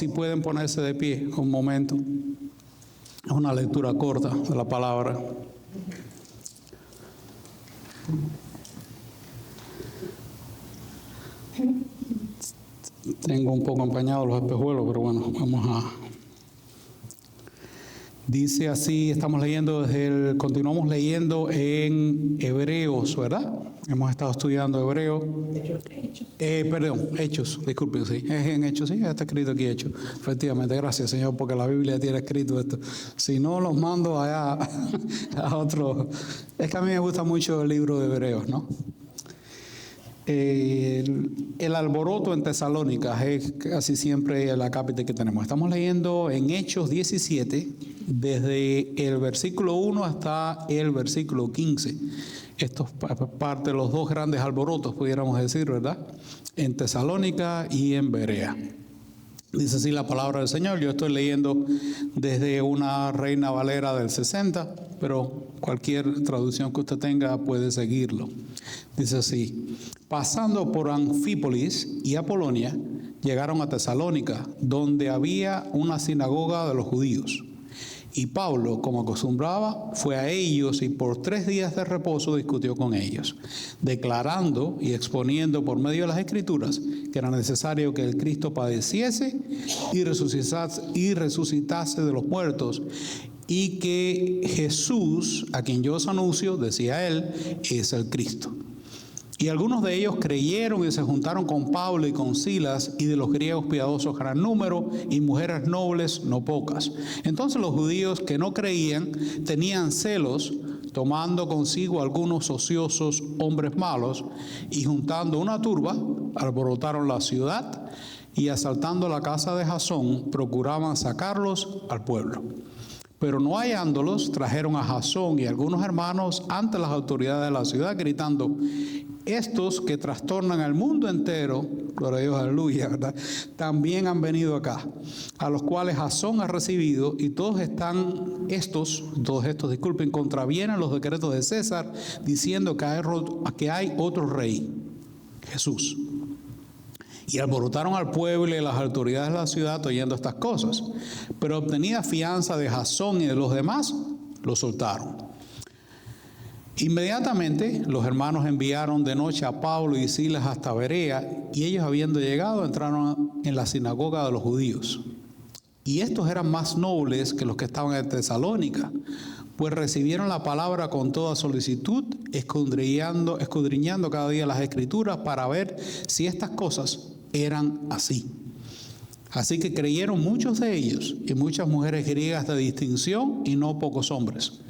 si pueden ponerse de pie un momento. Es una lectura corta de la palabra. Tengo un poco empañados los espejuelos, pero bueno, vamos a... Dice así, continuamos leyendo en Hebreos, ¿verdad? Hemos estado estudiando Hebreos. Hechos, disculpen, sí. Es en Hechos, sí, está escrito aquí Hechos. Efectivamente, gracias Señor, porque la Biblia tiene escrito esto. Si no, los mando allá a otro. Es que a mí me gusta mucho el libro de Hebreos, ¿no? El alboroto en Tesalónica es casi siempre la cápita que tenemos. Estamos leyendo en Hechos 17, desde el versículo 1 hasta el versículo 15. Esto es parte de los dos grandes alborotos, pudiéramos decir, ¿verdad? En Tesalónica y en Berea. Dice así la palabra del Señor. Yo estoy leyendo desde una Reina Valera del 60, pero cualquier traducción que usted tenga puede seguirlo. Dice así: pasando por Anfípolis y Apolonia, llegaron a Tesalónica, donde había una sinagoga de los judíos. Y Pablo, como acostumbraba, fue a ellos y por 3 días de reposo discutió con ellos, declarando y exponiendo por medio de las Escrituras que era necesario que el Cristo padeciese y resucitase de los muertos, y que Jesús, a quien yo os anuncio, decía él, es el Cristo. Y algunos de ellos creyeron y se juntaron con Pablo y con Silas, y de los griegos piadosos gran número, y mujeres nobles no pocas. Entonces los judíos que no creían tenían celos, tomando consigo algunos ociosos hombres malos, y juntando una turba, alborotaron la ciudad, y asaltando la casa de Jasón, procuraban sacarlos al pueblo. Pero no hallándolos, trajeron a Jasón y algunos hermanos ante las autoridades de la ciudad, gritando: estos que trastornan al mundo entero, gloria a Dios, aleluya, ¿verdad?, también han venido acá, a los cuales Jasón ha recibido, y todos estos, contravienen los decretos de César, diciendo que hay otro rey, Jesús. Y alborotaron al pueblo y a las autoridades de la ciudad oyendo estas cosas. Pero obtenida fianza de Jasón y de los demás, los soltaron. Inmediatamente los hermanos enviaron de noche a Pablo y Silas hasta Berea, y ellos, habiendo llegado, entraron en la sinagoga de los judíos. Y estos eran más nobles que los que estaban en Tesalónica, pues recibieron la palabra con toda solicitud, escudriñando cada día las Escrituras para ver si estas cosas eran así. Así que creyeron muchos de ellos, y muchas mujeres griegas de distinción, y no pocos hombres.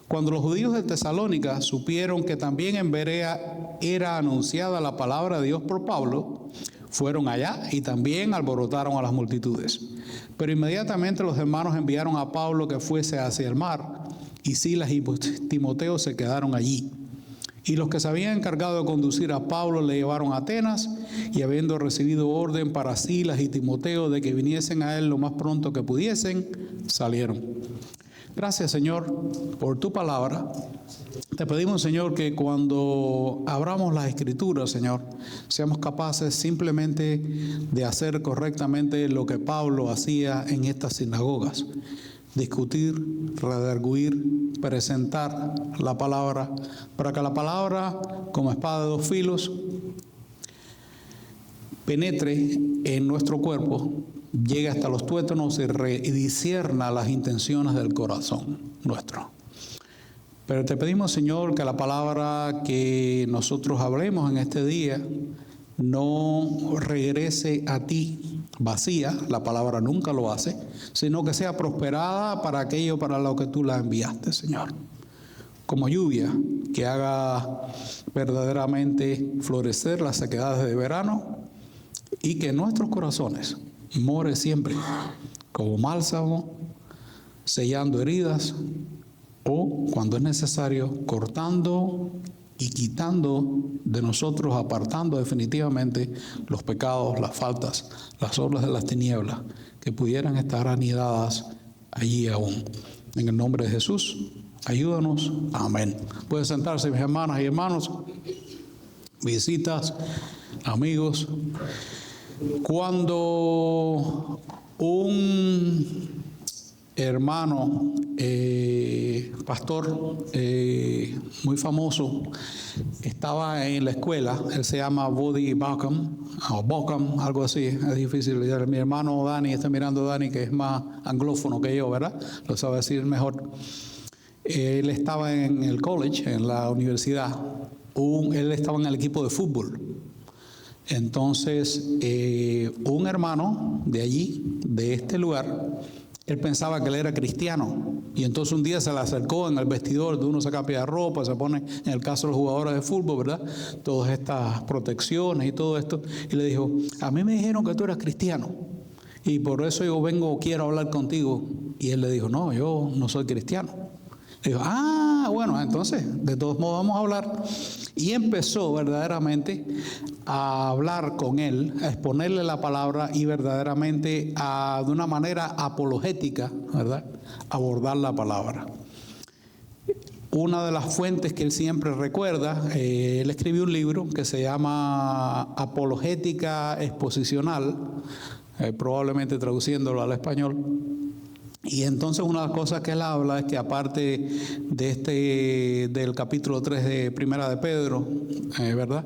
Cuando los judíos de Tesalónica supieron que también en Berea era anunciada la palabra de Dios por Pablo, fueron allá y también alborotaron a las multitudes. Pero inmediatamente los hermanos enviaron a Pablo que fuese hacia el mar, y Silas y Timoteo se quedaron allí. Y los que se habían encargado de conducir a Pablo le llevaron a Atenas, y habiendo recibido orden para Silas y Timoteo de que viniesen a él lo más pronto que pudiesen, salieron. Gracias, Señor, por tu palabra. Te pedimos, Señor, que cuando abramos las Escrituras, Señor, seamos capaces simplemente de hacer correctamente lo que Pablo hacía en estas sinagogas: discutir, redarguir, presentar la palabra, para que la palabra, como espada de 2 filos, penetre en nuestro cuerpo, llegue hasta los tuétanos y discierna las intenciones del corazón nuestro. Pero te pedimos, Señor, que la palabra que nosotros hablemos en este día no regrese a ti vacía, la palabra nunca lo hace, sino que sea prosperada para aquello para lo que tú la enviaste, Señor. Como lluvia que haga verdaderamente florecer las sequedades de verano, y que en nuestros corazones more siempre como bálsamo, sellando heridas, o cuando es necesario, cortando y quitando de nosotros, apartando definitivamente los pecados, las faltas, las obras de las tinieblas que pudieran estar anidadas allí aún. En el nombre de Jesús, ayúdanos. Amén. Pueden sentarse, mis hermanas y hermanos, visitas, amigos. Cuando Un hermano, pastor muy famoso, estaba en la escuela. Él se llama Woody Bauckham, o Bauckham, algo así, es difícil. Mi hermano Dani, está mirando a Dani, que es más anglófono que yo, ¿verdad? Lo sabe decir mejor. Él estaba en el college, en la universidad. Él estaba en el equipo de fútbol. Entonces, un hermano de allí, de este lugar, él pensaba que él era cristiano. Y entonces un día se le acercó en el vestidor, de uno se cambia de ropa, se pone, en el caso de los jugadores de fútbol, ¿verdad? Todas estas protecciones y todo esto. Y le dijo, a mí me dijeron que tú eras cristiano. Y por eso yo quiero hablar contigo. Y él le dijo, no, yo no soy cristiano. Le dijo, bueno, entonces, de todos modos vamos a hablar. Y empezó verdaderamente a hablar con él, a exponerle la palabra y verdaderamente de una manera apologética, ¿verdad?, abordar la palabra. Una de las fuentes que él siempre recuerda, él escribió un libro que se llama Apologética Exposicional, probablemente traduciéndolo al español. Y entonces una de las cosas que él habla es que aparte de del capítulo 3 de Primera de Pedro, ¿verdad?,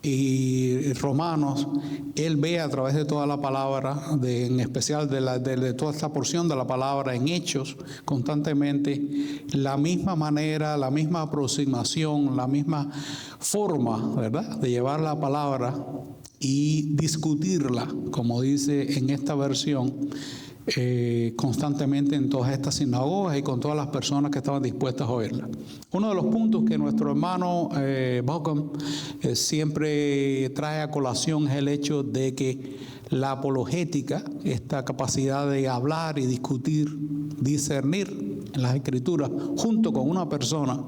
y Romanos, él ve a través de toda la palabra, en especial de toda esta porción de la palabra en Hechos, constantemente la misma manera, la misma aproximación, la misma forma, ¿verdad?, de llevar la palabra y discutirla, como dice en esta versión, constantemente en todas estas sinagogas y con todas las personas que estaban dispuestas a oírla. Uno de los puntos que nuestro hermano Bauckham siempre trae a colación es el hecho de que la apologética, esta capacidad de hablar y discutir, discernir en las escrituras junto con una persona,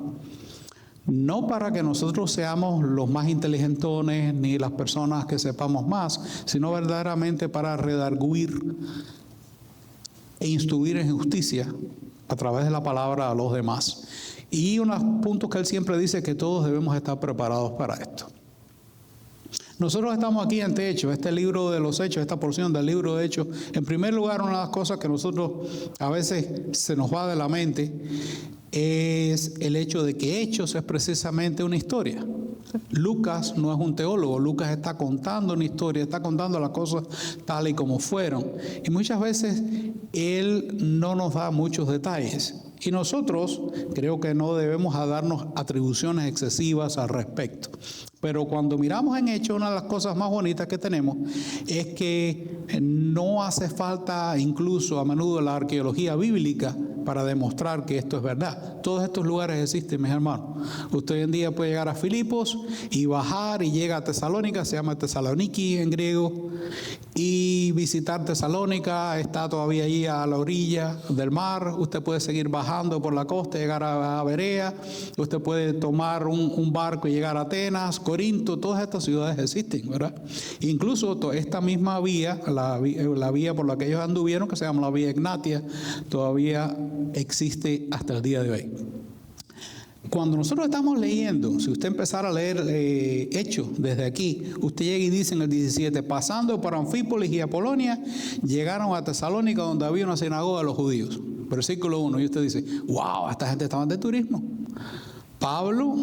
no para que nosotros seamos los más inteligentones ni las personas que sepamos más, sino verdaderamente para redarguir e instruir en justicia a través de la palabra a los demás. Y unos puntos que él siempre dice que todos debemos estar preparados para esto. Nosotros estamos aquí ante Hechos, este libro de los Hechos, esta porción del libro de Hechos. En primer lugar, una de las cosas que nosotros a veces se nos va de la mente es el hecho de que Hechos es precisamente una historia. Lucas no es un teólogo, Lucas está contando una historia, está contando las cosas tal y como fueron. Y muchas veces él no nos da muchos detalles. Y nosotros creo que no debemos darnos atribuciones excesivas al respecto. Pero cuando miramos en Hechos, una de las cosas más bonitas que tenemos es que no hace falta incluso a menudo la arqueología bíblica para demostrar que esto es verdad. Todos estos lugares existen, mis hermanos. Usted hoy en día puede llegar a Filipos y bajar y llega a Tesalónica, se llama Tesaloniki en griego, y visitar Tesalónica, está todavía allí a la orilla del mar. Usted puede seguir bajando por la costa, llegar a Berea, usted puede tomar un barco y llegar a Atenas, Corinto, todas estas ciudades existen, ¿verdad? Incluso esta misma vía, la vía por la que ellos anduvieron, que se llama la vía Egnatia, todavía existe hasta el día de hoy. Cuando nosotros estamos leyendo, si usted empezara a leer Hechos desde aquí, usted llega y dice en el 17, pasando por Anfípolis y Apolonia, llegaron a Tesalónica donde había una sinagoga de los judíos. Versículo 1, y usted dice, wow, esta gente estaba de turismo. Pablo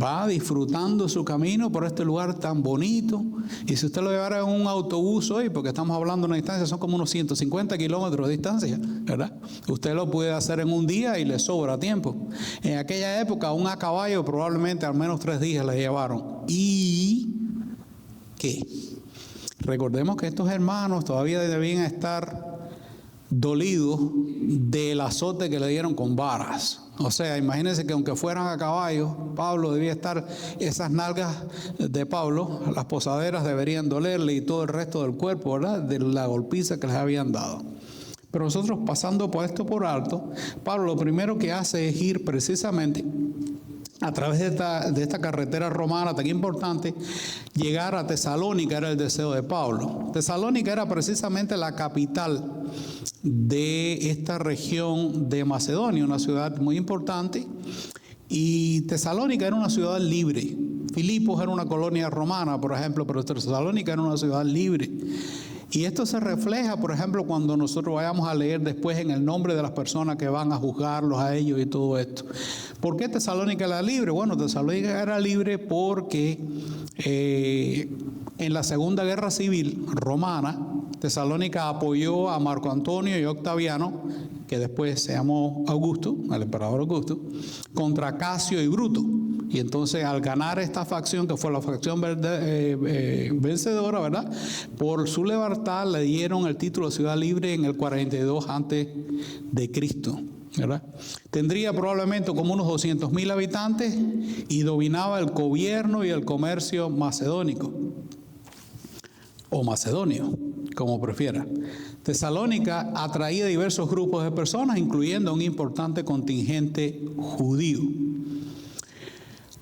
va disfrutando su camino por este lugar tan bonito, y si usted lo llevara en un autobús hoy, porque estamos hablando de una distancia, son como unos 150 kilómetros de distancia, ¿verdad? Usted lo puede hacer en un día y le sobra tiempo. En aquella época, aún a caballo, probablemente al menos 3 días le llevaron. ¿Y qué? Recordemos que estos hermanos todavía debían estar dolidos del azote que le dieron con varas. O sea, imagínense que aunque fueran a caballo, Pablo debía estar, esas nalgas de Pablo, las posaderas deberían dolerle y todo el resto del cuerpo, ¿verdad?, de la golpiza que les habían dado. Pero nosotros, pasando por esto por alto, Pablo lo primero que hace es ir precisamente a través de esta carretera romana tan importante, llegar a Tesalónica era el deseo de Pablo. Tesalónica era precisamente la capital de esta región de Macedonia, una ciudad muy importante, y Tesalónica era una ciudad libre. Filipos era una colonia romana, por ejemplo, pero Tesalónica era una ciudad libre. Y esto se refleja, por ejemplo, cuando nosotros vayamos a leer después en el nombre de las personas que van a juzgarlos a ellos y todo esto. ¿Por qué Tesalónica era libre? Bueno, Tesalónica era libre porque en la Segunda Guerra Civil Romana, Tesalónica apoyó a Marco Antonio y Octaviano, que después se llamó Augusto, el emperador Augusto, contra Casio y Bruto. Y entonces al ganar esta facción, que fue la facción vencedora, ¿verdad?, por su libertad le dieron el título de ciudad libre en el 42 antes de Cristo, ¿verdad? Tendría probablemente como unos 200,000 habitantes y dominaba el gobierno y el comercio macedónico, o macedonio, como prefiera. Tesalónica atraía diversos grupos de personas, incluyendo un importante contingente judío.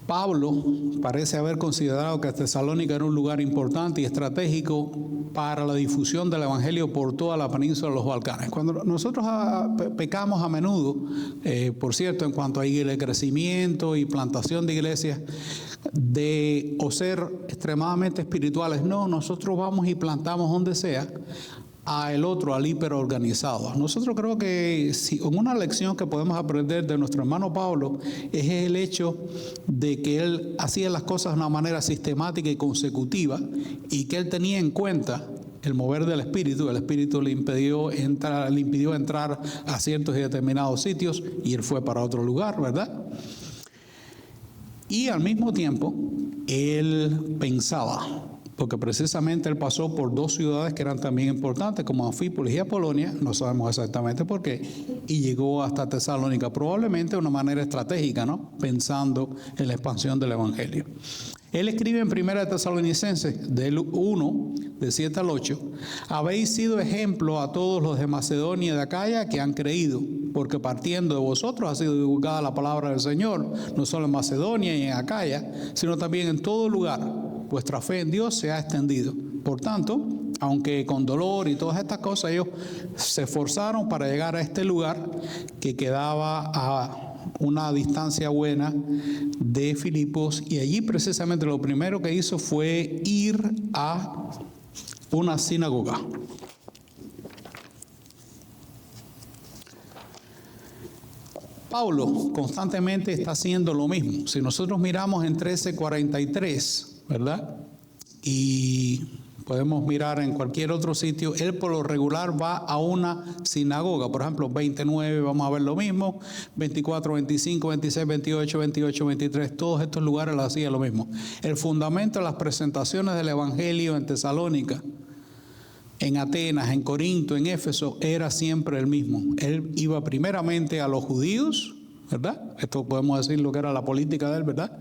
Pablo parece haber considerado que Tesalónica era un lugar importante y estratégico para la difusión del evangelio por toda la península de los Balcanes. Cuando nosotros pecamos a menudo, por cierto, en cuanto a crecimiento y plantación de iglesias, o ser extremadamente espirituales, no, nosotros vamos y plantamos donde sea a el otro, al hiperorganizado. Nosotros creo que una lección que podemos aprender de nuestro hermano Pablo es el hecho de que él hacía las cosas de una manera sistemática y consecutiva, y que él tenía en cuenta el mover del Espíritu. El Espíritu le impidió entrar a ciertos y determinados sitios y él fue para otro lugar, ¿verdad? Y al mismo tiempo él pensaba, porque precisamente él pasó por dos ciudades que eran también importantes, como Anfípolis y Apolonia, no sabemos exactamente por qué, y llegó hasta Tesalónica, probablemente de una manera estratégica, ¿no?, pensando en la expansión del evangelio. Él escribe en 1 Tesalonicenses, del 1, de 7 al 8, habéis sido ejemplo a todos los de Macedonia y de Acaya que han creído, porque partiendo de vosotros ha sido divulgada la palabra del Señor, no solo en Macedonia y en Acaya, sino también en todo lugar. Vuestra fe en Dios se ha extendido. Por tanto, aunque con dolor y todas estas cosas, ellos se esforzaron para llegar a este lugar que quedaba a una distancia buena de Filipos, y allí precisamente lo primero que hizo fue ir a una sinagoga. Pablo constantemente está haciendo lo mismo. Si nosotros miramos en 13:43, ¿verdad?, y podemos mirar en cualquier otro sitio, él por lo regular va a una sinagoga. Por ejemplo, 29 vamos a ver lo mismo, 24, 25, 26, 28, 28, 23, todos estos lugares lo hacía lo mismo. El fundamento de las presentaciones del evangelio en Tesalónica, en Atenas, en Corinto, en Éfeso, era siempre el mismo. Él iba primeramente a los judíos, ¿verdad? Esto podemos decir lo que era la política de él, ¿verdad?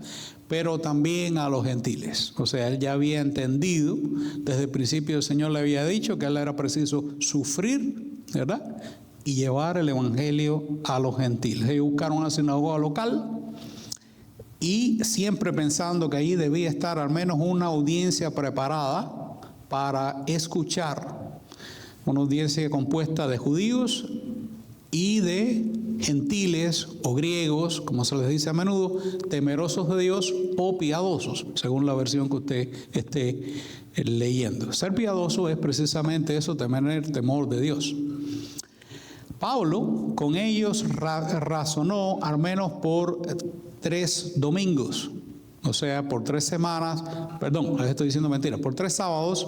Pero también a los gentiles. O sea, él ya había entendido, desde el principio el Señor le había dicho que a él era preciso sufrir, ¿verdad?, y llevar el evangelio a los gentiles. Ellos buscaron una sinagoga local y siempre pensando que ahí debía estar al menos una audiencia preparada para escuchar, una audiencia compuesta de judíos y de gentiles o griegos, como se les dice a menudo, temerosos de Dios o piadosos, según la versión que usted esté leyendo. Ser piadoso es precisamente eso, tener temor de Dios. Pablo con ellos razonó al menos por 3 domingos, o sea, por 3 semanas, perdón, les estoy diciendo mentiras, por 3 sábados,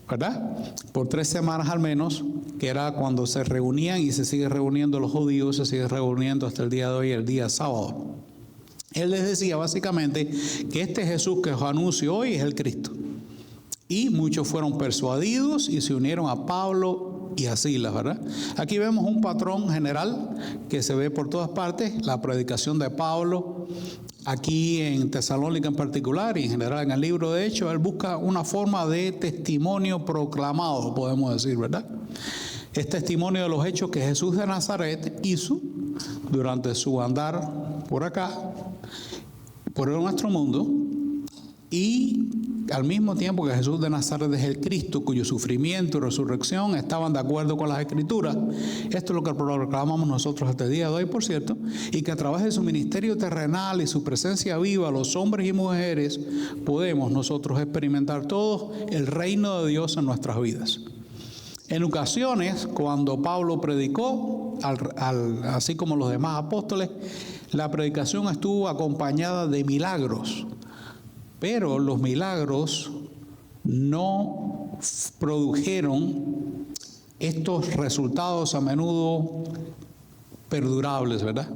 ¿verdad? Por 3 semanas al menos, que era cuando se reunían, y se sigue reuniendo los judíos, se sigue reuniendo hasta el día de hoy, el día sábado. Él les decía básicamente que este Jesús que os anuncio hoy es el Cristo. Y muchos fueron persuadidos y se unieron a Pablo y a Silas, ¿verdad? Aquí vemos un patrón general que se ve por todas partes, la predicación de Pablo. Aquí en Tesalónica en particular y en general en el libro de Hechos, él busca una forma de testimonio proclamado, podemos decir, ¿verdad? Es testimonio de los hechos que Jesús de Nazaret hizo durante su andar por acá, por nuestro mundo, y al mismo tiempo que Jesús de Nazaret es el Cristo, cuyo sufrimiento y resurrección estaban de acuerdo con las Escrituras. Esto es lo que proclamamos nosotros hasta el día de hoy, por cierto, y que a través de su ministerio terrenal y su presencia viva, los hombres y mujeres, podemos nosotros experimentar todos el reino de Dios en nuestras vidas. En ocasiones, cuando Pablo predicó, así como los demás apóstoles, la predicación estuvo acompañada de milagros, pero los milagros no produjeron estos resultados a menudo perdurables, ¿verdad?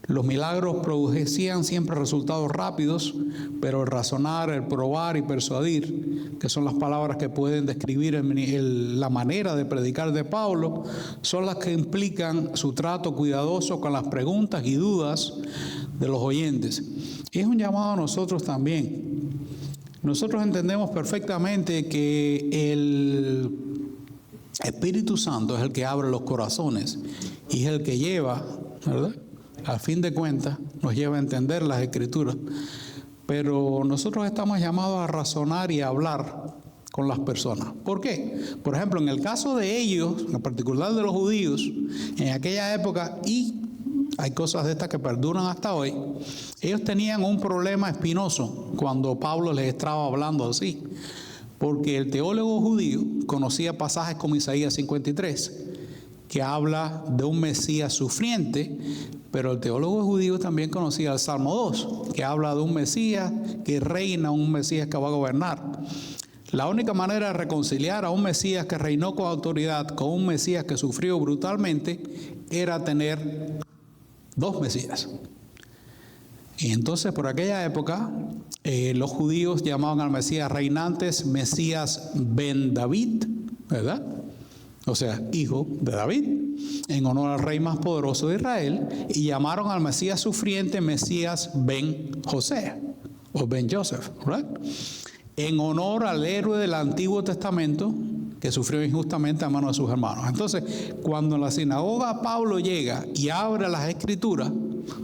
Los milagros producían siempre resultados rápidos, pero el razonar, el probar y persuadir, que son las palabras que pueden describir la manera de predicar de Pablo, son las que implican su trato cuidadoso con las preguntas y dudas de los oyentes. Y es un llamado a nosotros también. Nosotros entendemos perfectamente que el Espíritu Santo es el que abre los corazones y es el que lleva, ¿verdad?, al fin de cuentas, nos lleva a entender las Escrituras. Pero nosotros estamos llamados a razonar y a hablar con las personas. ¿Por qué? Por ejemplo, en el caso de ellos, en particular de los judíos, en aquella época, y hay cosas de estas que perduran hasta hoy, ellos tenían un problema espinoso cuando Pablo les estaba hablando así. Porque el teólogo judío conocía pasajes como Isaías 53, que habla de un Mesías sufriente, pero el teólogo judío también conocía el Salmo 2, que habla de un Mesías que reina, un Mesías que va a gobernar. La única manera de reconciliar a un Mesías que reinó con autoridad con un Mesías que sufrió brutalmente era tener dos Mesías. Y entonces por aquella época los judíos llamaban al Mesías reinantes Mesías Ben David, ¿verdad? O sea, hijo de David, en honor al rey más poderoso de Israel, y llamaron al Mesías sufriente Mesías Ben José, o Ben Joseph, ¿verdad?, en honor al héroe del Antiguo Testamento que sufrió injustamente a manos de sus hermanos. Entonces, cuando en la sinagoga Pablo llega y abre las Escrituras,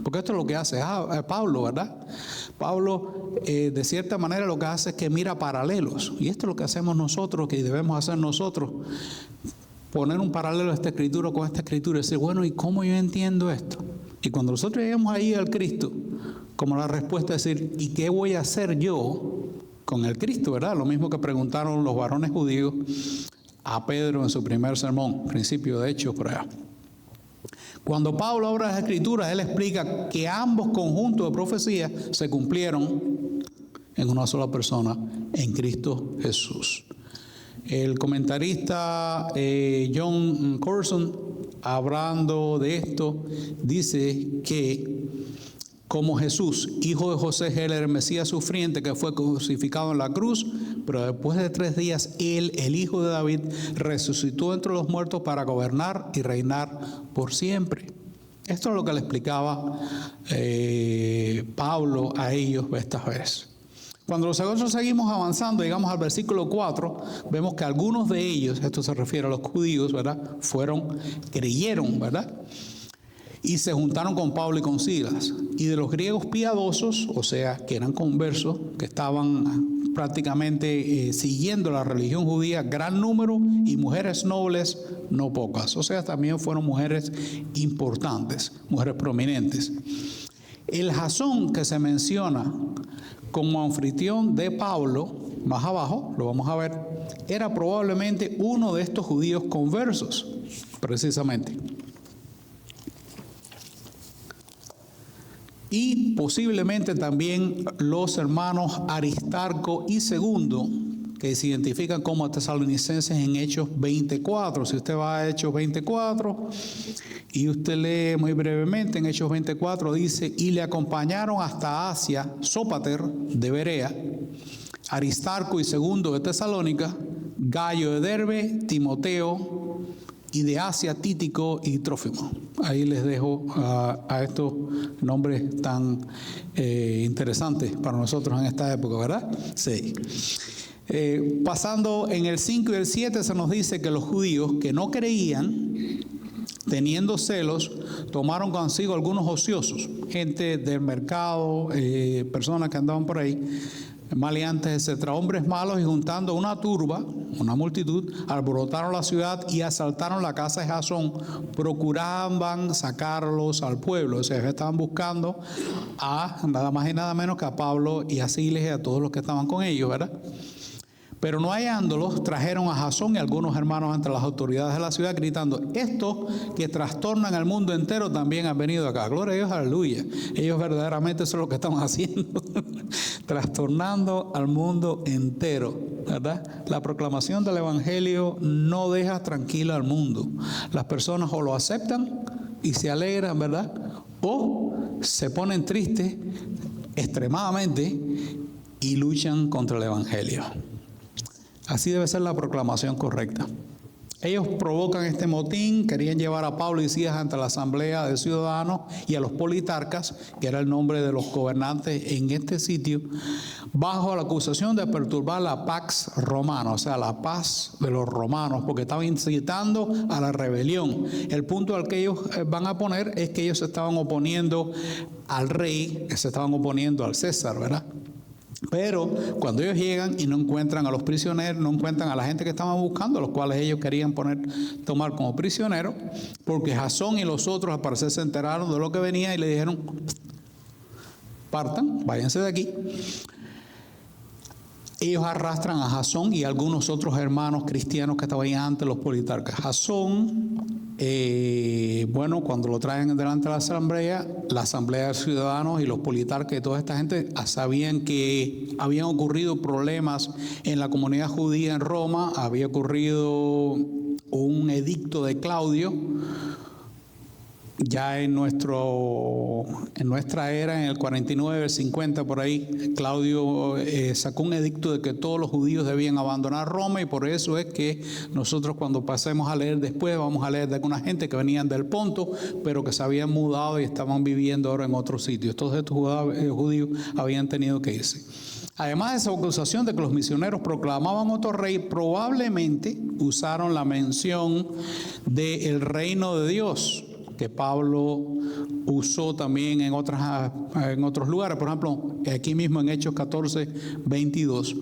porque esto es lo que hace Pablo, ¿verdad? Pablo, de cierta manera, lo que hace es que mira paralelos, y esto es lo que hacemos nosotros, que debemos hacer nosotros. Poner un paralelo a esta escritura con esta escritura y decir, bueno, ¿y cómo yo entiendo esto? Y cuando nosotros llegamos ahí al Cristo, como la respuesta es decir, ¿y qué voy a hacer yo con el Cristo, verdad? Lo mismo que preguntaron los varones judíos a Pedro en su primer sermón, principio de Hechos por allá. Cuando Pablo abre las escrituras, él explica que ambos conjuntos de profecías se cumplieron en una sola persona, en Cristo Jesús. El comentarista John Corson, hablando de esto, dice que como Jesús, hijo de José, él era el Mesías sufriente que fue crucificado en la cruz, pero después de 3 días, él, el hijo de David, resucitó entre los muertos para gobernar y reinar por siempre. Esto es lo que le explicaba Pablo a ellos esta vez. Cuando nosotros seguimos avanzando, llegamos al versículo 4, vemos que algunos de ellos, esto se refiere a los judíos, ¿verdad?, creyeron, ¿verdad?, y se juntaron con Pablo y con Silas. Y de los griegos piadosos, o sea, que eran conversos, que estaban prácticamente siguiendo la religión judía, gran número, y mujeres nobles, no pocas. O sea, también fueron mujeres importantes, mujeres prominentes. El Jasón que se menciona como anfitrión de Pablo, más abajo, lo vamos a ver, era probablemente uno de estos judíos conversos, precisamente. Y posiblemente también los hermanos Aristarco y Segundo, que se identifican como tesalonicenses en Hechos 24. Si usted va a Hechos 24 y usted lee muy brevemente en Hechos 24, dice, y le acompañaron hasta Asia, Sópater de Berea, Aristarco y Segundo de Tesalónica, Gayo de Derbe, Timoteo, y de Asia, Títico y Trófimo. Ahí les dejo a estos nombres tan interesantes para nosotros en esta época, ¿verdad? Sí. Pasando en el 5 y el 7 se nos dice que los judíos que no creían, teniendo celos, tomaron consigo algunos ociosos, gente del mercado, personas que andaban por ahí, maleantes, etcétera, hombres malos, y juntando una turba, una multitud, alborotaron la ciudad y asaltaron la casa de Jasón, procuraban sacarlos al pueblo. O sea, estaban buscando a nada más y nada menos que a Pablo y a Silas y a todos los que estaban con ellos, ¿verdad? Pero no hallándolos, trajeron a Jasón y algunos hermanos ante las autoridades de la ciudad, gritando: estos que trastornan al mundo entero también han venido acá. Gloria a Dios, aleluya. Ellos verdaderamente son lo que están haciendo, trastornando al mundo entero, ¿verdad? La proclamación del evangelio no deja tranquilo al mundo. Las personas o lo aceptan y se alegran, ¿verdad?, o se ponen tristes extremadamente y luchan contra el evangelio. Así debe ser la proclamación correcta. Ellos provocan este motín, querían llevar a Pablo y Silas ante la asamblea de ciudadanos y a los politarcas, que era el nombre de los gobernantes en este sitio, bajo la acusación de perturbar la pax romana, o sea, la paz de los romanos, porque estaban incitando a la rebelión. El punto al que ellos van a poner es que ellos se estaban oponiendo al rey, se estaban oponiendo al César, ¿verdad? Pero cuando ellos llegan y no encuentran a los prisioneros, no encuentran a la gente que estaban buscando, los cuales ellos querían tomar como prisioneros, porque Jasón y los otros al parecer se enteraron de lo que venía y le dijeron: partan, váyanse de aquí. Ellos arrastran a Jasón y algunos otros hermanos cristianos que estaban ahí ante los politarcas. Jasón, cuando lo traen delante de la asamblea de ciudadanos y los politarcas y toda esta gente sabían que habían ocurrido problemas en la comunidad judía en Roma. Había ocurrido un edicto de Claudio. Ya en nuestra era, en el 49, el 50, por ahí, Claudio sacó un edicto de que todos los judíos debían abandonar Roma, y por eso es que nosotros, cuando pasemos a leer después, vamos a leer de alguna gente que venían del Ponto, pero que se habían mudado y estaban viviendo ahora en otros sitios. Todos estos judíos habían tenido que irse. Además de esa acusación de que los misioneros proclamaban otro rey, probablemente usaron la mención del reino de Dios, que Pablo usó también en otros lugares. Por ejemplo, aquí mismo en Hechos 14, 22.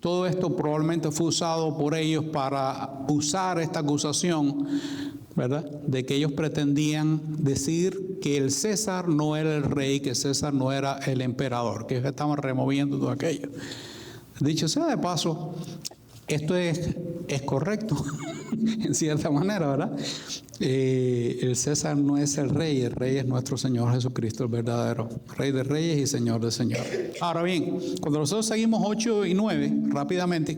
Todo esto probablemente fue usado por ellos para usar esta acusación, ¿verdad?, de que ellos pretendían decir que el César no era el rey, que César no era el emperador, que ellos estaban removiendo todo aquello. Dicho sea de paso, esto es correcto, en cierta manera, ¿verdad? El César no es el rey es nuestro Señor Jesucristo, el verdadero Rey de Reyes y Señor de Señores. Ahora bien, cuando nosotros seguimos 8 y 9, rápidamente,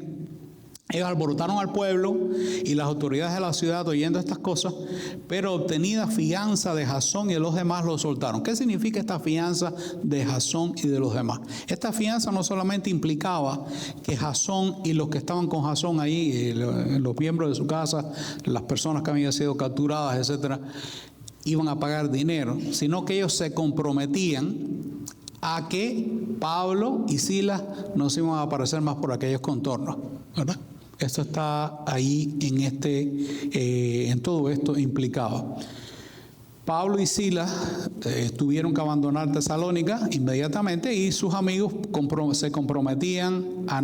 ellos alborotaron al pueblo y las autoridades de la ciudad oyendo estas cosas, pero obtenida fianza de Jasón y de los demás los soltaron. ¿Qué significa esta fianza de Jasón y de los demás? Esta fianza no solamente implicaba que Jasón y los que estaban con Jasón ahí, los miembros de su casa, las personas que habían sido capturadas, etcétera, iban a pagar dinero, sino que ellos se comprometían a que Pablo y Silas no se iban a aparecer más por aquellos contornos, ¿verdad? Esto está ahí en todo esto implicado. Pablo y Silas tuvieron que abandonar Tesalónica inmediatamente, y sus amigos se comprometían a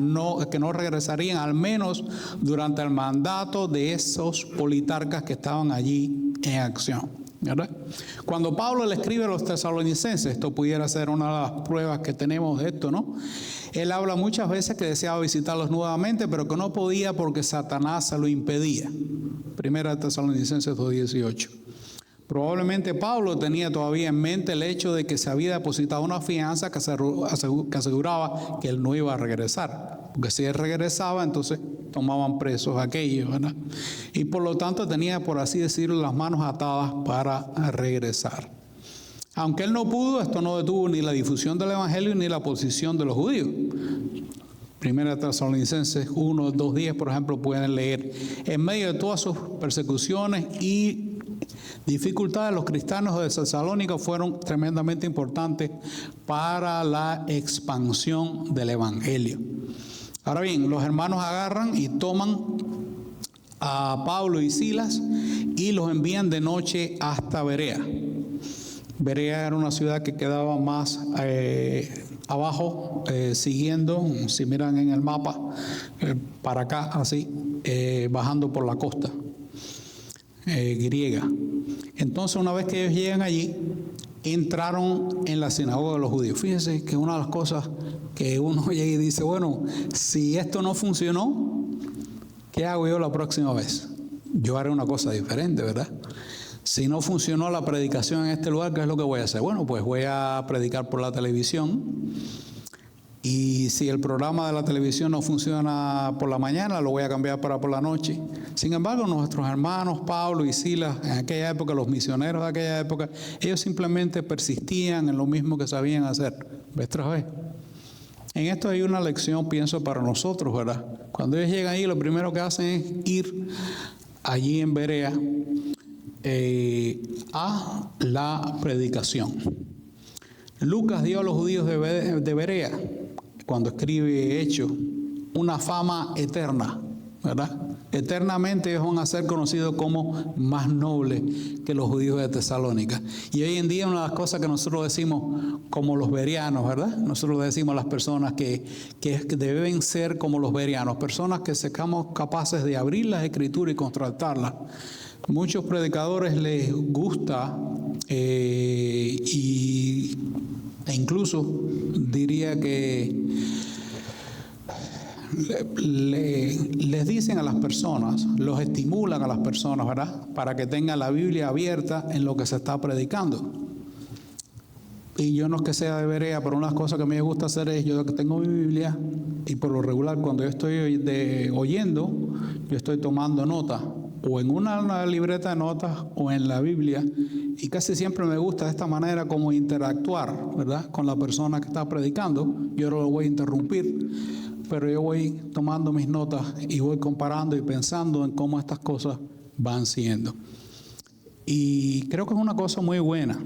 que no regresarían, al menos durante el mandato de esos politarcas que estaban allí en acción, ¿verdad? Cuando Pablo le escribe a los tesalonicenses, esto pudiera ser una de las pruebas que tenemos de esto, ¿no? Él habla muchas veces que deseaba visitarlos nuevamente, pero que no podía porque Satanás se lo impedía. Primera Tesalonicenses 2:18. Probablemente Pablo tenía todavía en mente el hecho de que se había depositado una fianza que aseguraba que él no iba a regresar. Porque si él regresaba, entonces tomaban presos aquellos, ¿verdad? Y por lo tanto tenía, por así decirlo, las manos atadas para regresar. Aunque él no pudo, esto no detuvo ni la difusión del evangelio ni la posición de los judíos. Primera Tesalonicenses 1, 2, 10, por ejemplo, pueden leer: en medio de todas sus persecuciones y dificultades, los cristianos de Tesalónica fueron tremendamente importantes para la expansión del evangelio. Ahora bien, los hermanos agarran y toman a Pablo y Silas y los envían de noche hasta Berea. Berea era una ciudad que quedaba más abajo, siguiendo, si miran en el mapa, para acá, así, bajando por la costa griega. Entonces, una vez que ellos llegan allí, entraron en la sinagoga de los judíos. Fíjense que una de las cosas que uno llega y dice, bueno, si esto no funcionó, ¿qué hago yo la próxima vez? Yo haré una cosa diferente, ¿verdad? Si no funcionó la predicación en este lugar, ¿qué es lo que voy a hacer? Bueno, pues voy a predicar por la televisión. Y si el programa de la televisión no funciona por la mañana, lo voy a cambiar para por la noche. Sin embargo, nuestros hermanos Pablo y Silas, en aquella época, los misioneros de aquella época, ellos simplemente persistían en lo mismo que sabían hacer, vez tras vez. En esto hay una lección, pienso, para nosotros, ¿verdad? Cuando ellos llegan ahí, lo primero que hacen es ir allí en Berea a la predicación. Lucas dio a los judíos de Berea, cuando escribe Hechos, una fama eterna, ¿verdad? Eternamente ellos van a ser conocidos como más nobles que los judíos de Tesalónica. Y hoy en día una de las cosas que nosotros decimos como los bereanos, ¿verdad? Nosotros le decimos a las personas que deben ser como los bereanos, personas que seamos capaces de abrir las escrituras y contrastarlas. Muchos predicadores les gusta e incluso diría que les dicen a las personas, los estimulan a las personas, ¿verdad? Para que tengan la Biblia abierta en lo que se está predicando. Y yo no es que sea de Berea, pero una de las cosas que a mí me gusta hacer es, yo tengo mi Biblia y por lo regular cuando yo estoy oyendo, yo estoy tomando nota, o en una libreta de notas o en la Biblia, y casi siempre me gusta de esta manera como interactuar, ¿verdad? Con la persona que está predicando. Yo no lo voy a interrumpir, pero yo voy tomando mis notas y voy comparando y pensando en cómo estas cosas van siendo. Y creo que es una cosa muy buena.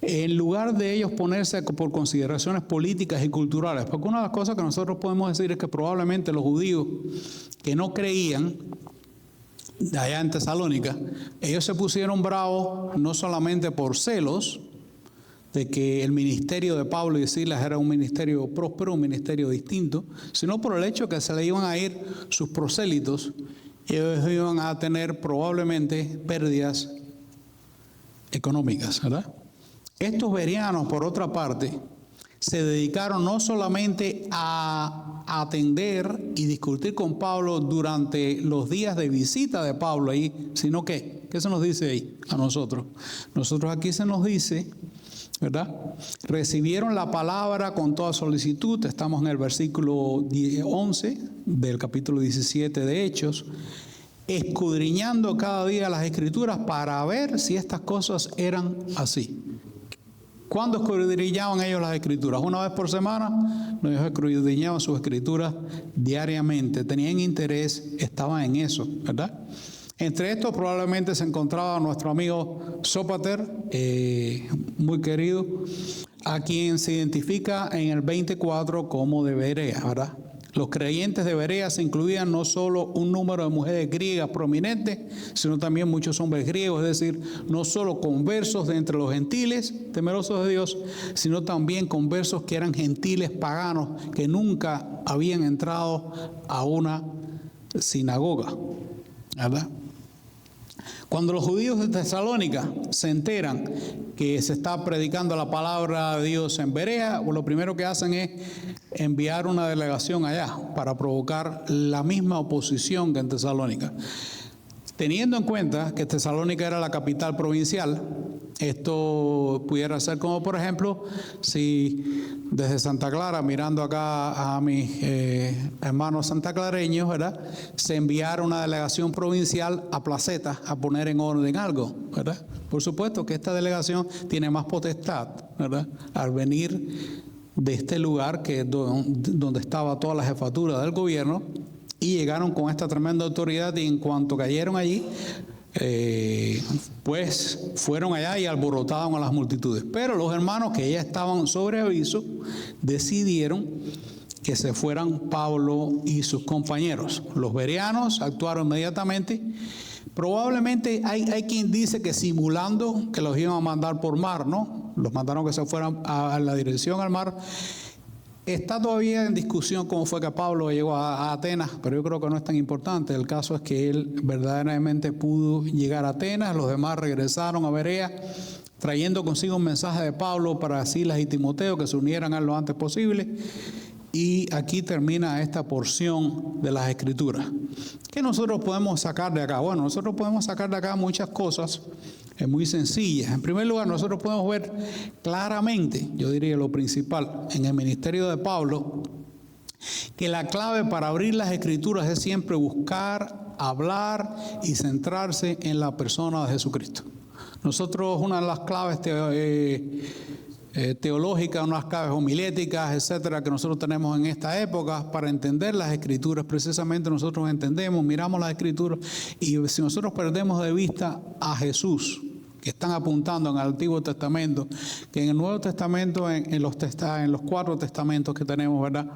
En lugar de ellos ponerse por consideraciones políticas y culturales, porque una de las cosas que nosotros podemos decir es que probablemente los judíos que no creían de allá en Tesalónica, ellos se pusieron bravos no solamente por celos de que el ministerio de Pablo y Silas era un ministerio próspero, un ministerio distinto, sino por el hecho que se le iban a ir sus prosélitos y ellos iban a tener probablemente pérdidas económicas, ¿verdad? Estos bereanos, por otra parte, se dedicaron no solamente a atender y discutir con Pablo durante los días de visita de Pablo ahí, sino que, ¿qué se nos dice ahí a nosotros? Nosotros aquí se nos dice, ¿verdad? Recibieron la palabra con toda solicitud. Estamos en el versículo 11 del capítulo 17 de Hechos, escudriñando cada día las Escrituras para ver si estas cosas eran así. ¿Cuándo escudriñaban ellos las Escrituras? ¿Una vez por semana? No, ellos escudriñaban sus Escrituras diariamente. Tenían interés, estaban en eso, ¿verdad? Entre estos probablemente se encontraba nuestro amigo Sópater, muy querido, a quien se identifica en el 24 como de Berea, ¿verdad? Los creyentes de Berea se incluían no solo un número de mujeres griegas prominentes, sino también muchos hombres griegos, es decir, no solo conversos de entre los gentiles, temerosos de Dios, sino también conversos que eran gentiles paganos, que nunca habían entrado a una sinagoga, ¿verdad? Cuando los judíos de Tesalónica se enteran que se está predicando la palabra de Dios en Berea, lo primero que hacen es enviar una delegación allá para provocar la misma oposición que en Tesalónica. Teniendo en cuenta que Tesalónica era la capital provincial, esto pudiera ser como, por ejemplo, si desde Santa Clara, mirando acá a mis hermanos santaclareños, ¿verdad?, se enviara una delegación provincial a Placeta a poner en orden algo, ¿verdad? Por supuesto que esta delegación tiene más potestad, ¿verdad?, al venir de este lugar que es donde estaba toda la jefatura del gobierno, y llegaron con esta tremenda autoridad, y en cuanto cayeron allí, pues fueron allá y alborotaron a las multitudes. Pero los hermanos que ya estaban sobre aviso decidieron que se fueran Pablo y sus compañeros. Los bereanos actuaron inmediatamente. Probablemente hay quien dice que simulando que los iban a mandar por mar, ¿no? Los mandaron que se fueran a la dirección al mar. Está todavía en discusión cómo fue que Pablo llegó a Atenas, pero yo creo que no es tan importante. El caso es que él verdaderamente pudo llegar a Atenas, los demás regresaron a Berea, trayendo consigo un mensaje de Pablo para Silas y Timoteo que se unieran a él lo antes posible. Y aquí termina esta porción de las Escrituras. ¿Qué nosotros podemos sacar de acá? Bueno, nosotros podemos sacar de acá muchas cosas muy sencillas. En primer lugar, nosotros podemos ver claramente, yo diría lo principal, en el ministerio de Pablo, que la clave para abrir las Escrituras es siempre buscar, hablar y centrarse en la persona de Jesucristo. Nosotros, una de las claves teológicas, unas claves homiléticas, etcétera, que nosotros tenemos en esta época para entender las Escrituras, precisamente nosotros entendemos, miramos las Escrituras, y si nosotros perdemos de vista a Jesús, que están apuntando en el Antiguo Testamento, que en el Nuevo Testamento, en los 4 testamentos que tenemos, ¿verdad?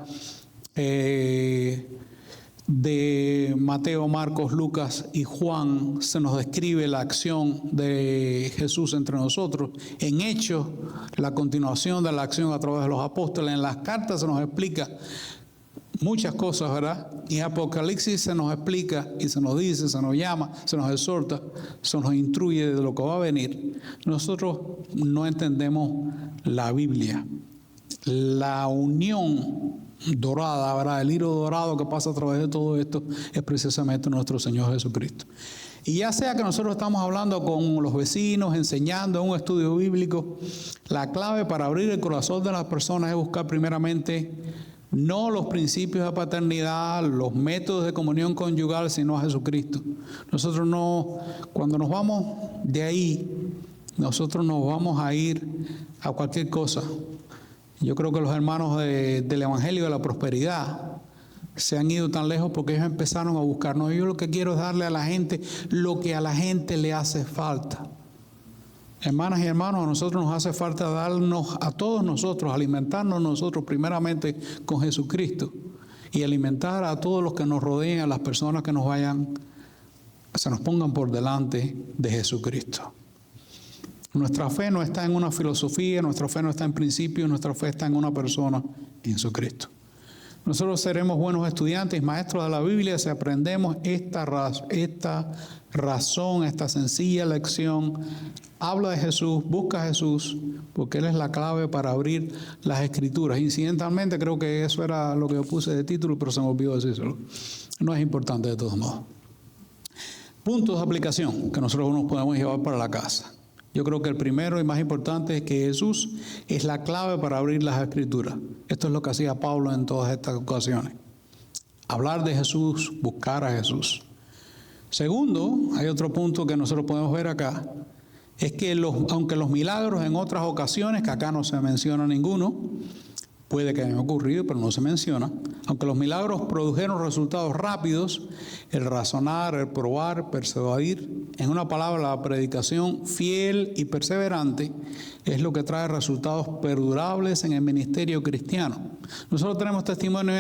De Mateo, Marcos, Lucas y Juan se nos describe la acción de Jesús entre nosotros. En Hechos, la continuación de la acción a través de los apóstoles. En las cartas se nos explica muchas cosas, ¿verdad? Y en Apocalipsis se nos explica y se nos dice, se nos llama, se nos exhorta, se nos instruye de lo que va a venir. Nosotros no entendemos la Biblia. La unión dorada, ¿verdad? El hilo dorado que pasa a través de todo esto es precisamente nuestro Señor Jesucristo. Y ya sea que nosotros estamos hablando con los vecinos, enseñando en un estudio bíblico, la clave para abrir el corazón de las personas es buscar primeramente no los principios de paternidad, los métodos de comunión conyugal, sino a Jesucristo. Nosotros no, cuando nos vamos de ahí, nosotros nos vamos a ir a cualquier cosa. Yo creo que los hermanos del Evangelio de la Prosperidad se han ido tan lejos porque ellos empezaron a buscar. No, yo lo que quiero es darle a la gente lo que a la gente le hace falta. Hermanas y hermanos, a nosotros nos hace falta darnos a todos nosotros, alimentarnos nosotros primeramente con Jesucristo y alimentar a todos los que nos rodean, a las personas que nos vayan, se nos pongan por delante de Jesucristo. Nuestra fe no está en una filosofía, nuestra fe no está en principios, nuestra fe está en una persona, en Jesucristo. Nosotros seremos buenos estudiantes, maestros de la Biblia, si aprendemos esta razón, esta sencilla lección. Habla de Jesús, busca a Jesús, porque Él es la clave para abrir las Escrituras. Incidentalmente, creo que eso era lo que yo puse de título, pero se me olvidó decírselo. No es importante de todos modos. Puntos de aplicación que nosotros nos podemos llevar para la casa. Yo creo que el primero y más importante es que Jesús es la clave para abrir las Escrituras. Esto es lo que hacía Pablo en todas estas ocasiones. Hablar de Jesús, buscar a Jesús. Segundo, hay otro punto que nosotros podemos ver acá, es que aunque los milagros en otras ocasiones, que acá no se menciona ninguno, puede que hayan ocurrido, pero no se menciona, aunque los milagros produjeron resultados rápidos, el razonar, el probar, persuadir, en una palabra, la predicación fiel y perseverante es lo que trae resultados perdurables en el ministerio cristiano. Nosotros tenemos testimonio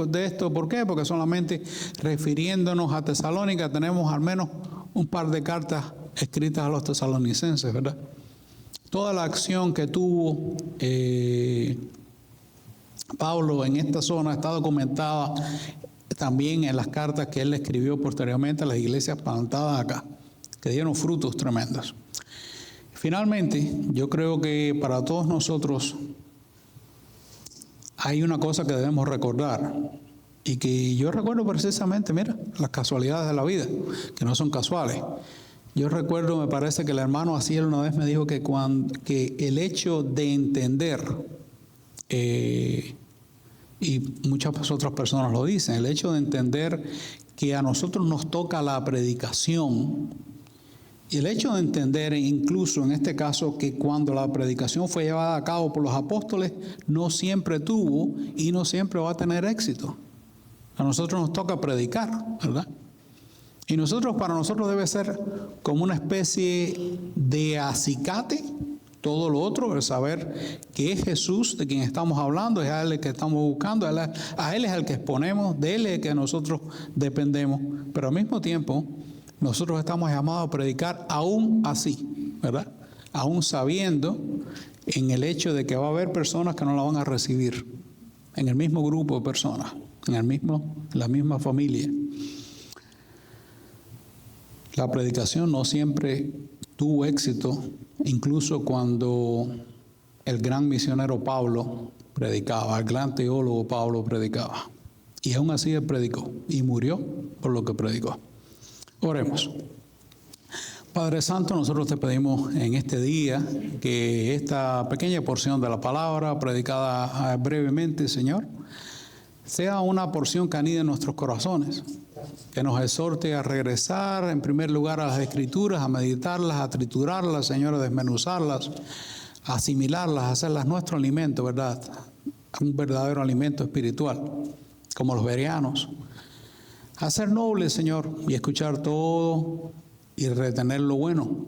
de esto, ¿por qué? Porque solamente refiriéndonos a Tesalónica tenemos al menos un par de cartas escritas a los tesalonicenses, ¿verdad? Toda la acción que tuvo Pablo en esta zona está documentada también en las cartas que él escribió posteriormente a las iglesias plantadas acá, que dieron frutos tremendos. Finalmente, yo creo que para todos nosotros hay una cosa que debemos recordar y que yo recuerdo precisamente, mira, las casualidades de la vida, que no son casuales. Yo recuerdo, me parece que el hermano Asiel una vez me dijo que el hecho de entender, y muchas otras personas lo dicen, el hecho de entender que a nosotros nos toca la predicación, y el hecho de entender incluso en este caso que cuando la predicación fue llevada a cabo por los apóstoles, no siempre tuvo y no siempre va a tener éxito. A nosotros nos toca predicar, ¿verdad? Y para nosotros debe ser como una especie de acicate todo lo otro, el saber que es Jesús de quien estamos hablando, es a Él el que estamos buscando, a Él es el que exponemos, de Él es el que nosotros dependemos, pero al mismo tiempo nosotros estamos llamados a predicar aún así, ¿verdad? Aún sabiendo en el hecho de que va a haber personas que no la van a recibir. en el mismo grupo de personas, la misma familia. La predicación no siempre tuvo éxito, incluso cuando el gran misionero Pablo predicaba, el gran teólogo Pablo predicaba. Y aún así él predicó y murió por lo que predicó. Oremos. Padre Santo, nosotros te pedimos en este día que esta pequeña porción de la palabra predicada brevemente, Señor, sea una porción que anide en nuestros corazones, que nos exhorte a regresar en primer lugar a las Escrituras, a meditarlas, a triturarlas, Señor, a desmenuzarlas, a asimilarlas, a hacerlas nuestro alimento, ¿verdad? Un verdadero alimento espiritual, como los bereanos. A ser nobles, Señor, y escuchar todo y retener lo bueno.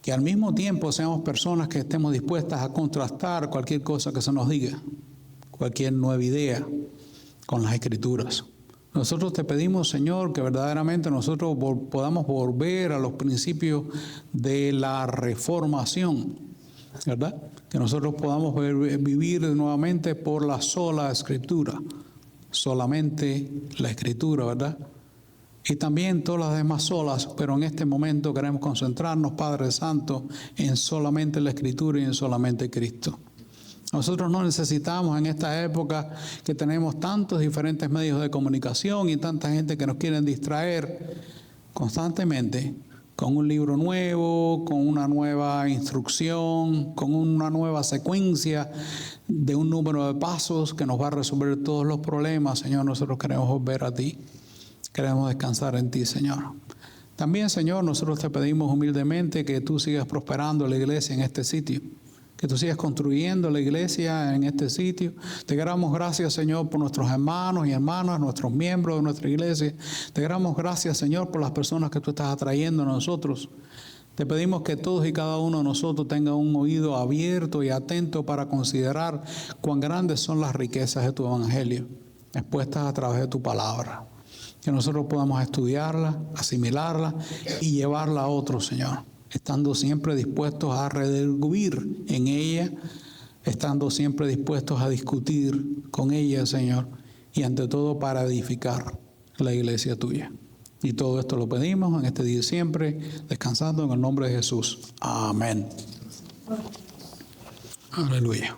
Que al mismo tiempo seamos personas que estemos dispuestas a contrastar cualquier cosa que se nos diga, cualquier nueva idea con las Escrituras. Nosotros te pedimos, Señor, que verdaderamente nosotros podamos volver a los principios de la reformación, ¿verdad? Que nosotros podamos vivir nuevamente por la sola Escritura, solamente la Escritura, ¿verdad? Y también todas las demás solas, pero en este momento queremos concentrarnos, Padre Santo, en solamente la Escritura y en solamente Cristo. Nosotros no necesitamos en esta época que tenemos tantos diferentes medios de comunicación y tanta gente que nos quieren distraer constantemente con un libro nuevo, con una nueva instrucción, con una nueva secuencia de un número de pasos que nos va a resolver todos los problemas. Señor, nosotros queremos volver a ti, queremos descansar en ti, Señor. También, Señor, nosotros te pedimos humildemente que tú sigas prosperando la iglesia en este sitio, que tú sigas construyendo la iglesia en este sitio. Te damos gracias, Señor, por nuestros hermanos y hermanas, nuestros miembros de nuestra iglesia. Te damos gracias, Señor, por las personas que tú estás atrayendo a nosotros. Te pedimos que todos y cada uno de nosotros tenga un oído abierto y atento para considerar cuán grandes son las riquezas de tu evangelio, expuestas a través de tu palabra. Que nosotros podamos estudiarla, asimilarla y llevarla a otros, Señor, estando siempre dispuestos a redarguir en ella, estando siempre dispuestos a discutir con ella, Señor, y ante todo para edificar la iglesia tuya. Y todo esto lo pedimos en este día siempre, descansando en el nombre de Jesús. Amén. Aleluya.